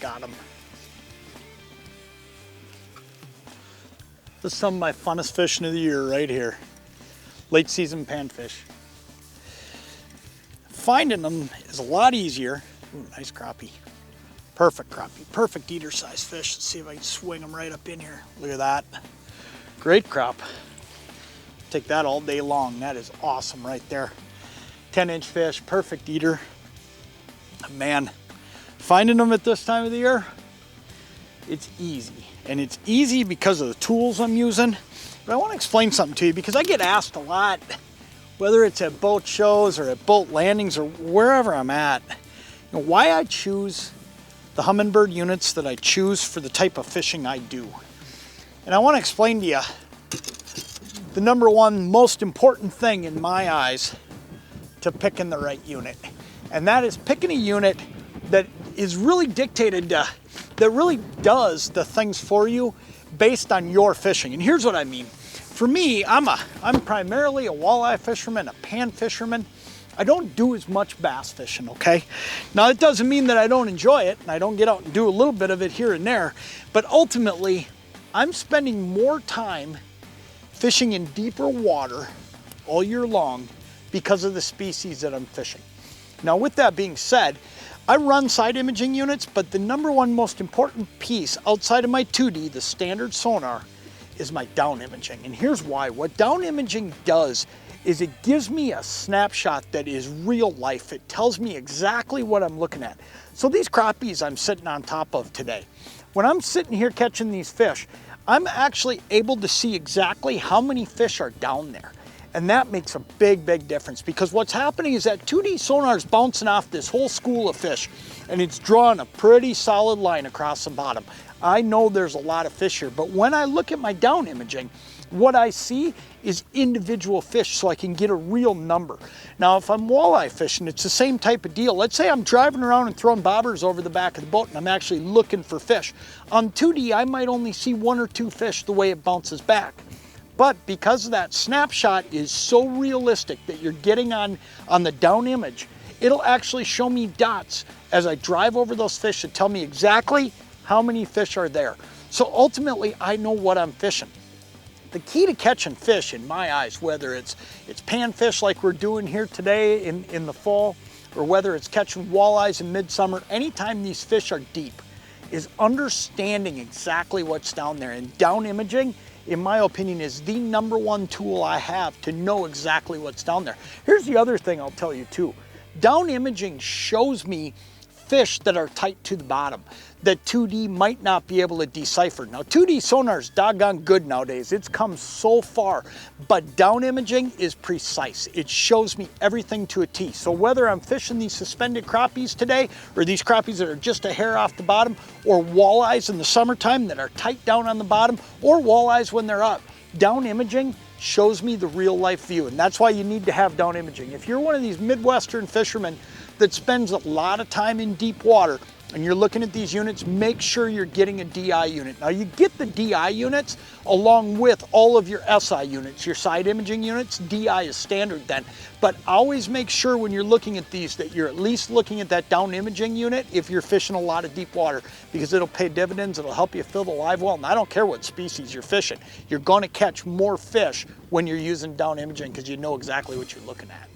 got them. This is some of my funnest fishing of the year right here. Late season panfish. Finding them is a lot easier. Ooh, nice crappie. Perfect crappie, perfect eater size fish. Let's see if I can swing them right up in here. Look at that. Great crop. Take that all day long. That is awesome right there. 10-inch fish, perfect eater. Man, finding them at this time of the year, it's easy. And it's easy because of the tools I'm using. But I want to explain something to you because I get asked a lot, whether it's at boat shows or at boat landings or wherever I'm at, you know, why I choose the Humminbird units that I choose for the type of fishing I do. And I want to explain to you the number one most important thing in my eyes to picking the right unit. And that is picking a unit that is really dictated to, that really does the things for you based on your fishing. And here's what I mean. For me, I'm primarily a walleye fisherman, a pan fisherman. I don't do as much bass fishing, okay? Now, it doesn't mean that I don't enjoy it, and I don't get out and do a little bit of it here and there, but ultimately, I'm spending more time fishing in deeper water all year long because of the species that I'm fishing. Now, with that being said, I run side imaging units, but the number one most important piece outside of my 2D, the standard sonar, is my down imaging. And here's why. What down imaging does is it gives me a snapshot that is real life. It tells me exactly what I'm looking at. So these crappies I'm sitting on top of today, when I'm sitting here catching these fish, I'm actually able to see exactly how many fish are down there. And that makes a big, big difference because what's happening is that 2D sonar is bouncing off this whole school of fish and it's drawing a pretty solid line across the bottom. I know there's a lot of fish here, but when I look at my down imaging, what I see is individual fish so I can get a real number. Now, if I'm walleye fishing, it's the same type of deal. Let's say I'm driving around and throwing bobbers over the back of the boat and I'm actually looking for fish. On 2D, I might only see 1 or 2 fish the way it bounces back. But because that snapshot is so realistic that you're getting on the down image, it'll actually show me dots as I drive over those fish to tell me exactly how many fish are there. So ultimately, I know what I'm fishing. The key to catching fish, in my eyes, whether it's panfish like we're doing here today in the fall, or whether it's catching walleyes in midsummer, anytime these fish are deep, is understanding exactly what's down there. And down imaging, in my opinion, is the number one tool I have to know exactly what's down there. Here's the other thing I'll tell you too. Down imaging shows me fish that are tight to the bottom that 2D might not be able to decipher. Now, 2D sonar is doggone good nowadays. It's come so far, but down imaging is precise. It shows me everything to a T. So whether I'm fishing these suspended crappies today, or these crappies that are just a hair off the bottom, or walleyes in the summertime that are tight down on the bottom, or walleyes when they're up, down imaging shows me the real life view. And that's why you need to have down imaging. If you're one of these Midwestern fishermen that spends a lot of time in deep water and you're looking at these units, make sure you're getting a DI unit. Now, you get the DI units along with all of your SI units, your side imaging units. DI is standard then, but always make sure when you're looking at these that you're at least looking at that down imaging unit if you're fishing a lot of deep water, because it'll pay dividends. It'll help you fill the live well, and I don't care what species you're fishing. You're going to catch more fish when you're using down imaging because you know exactly what you're looking at.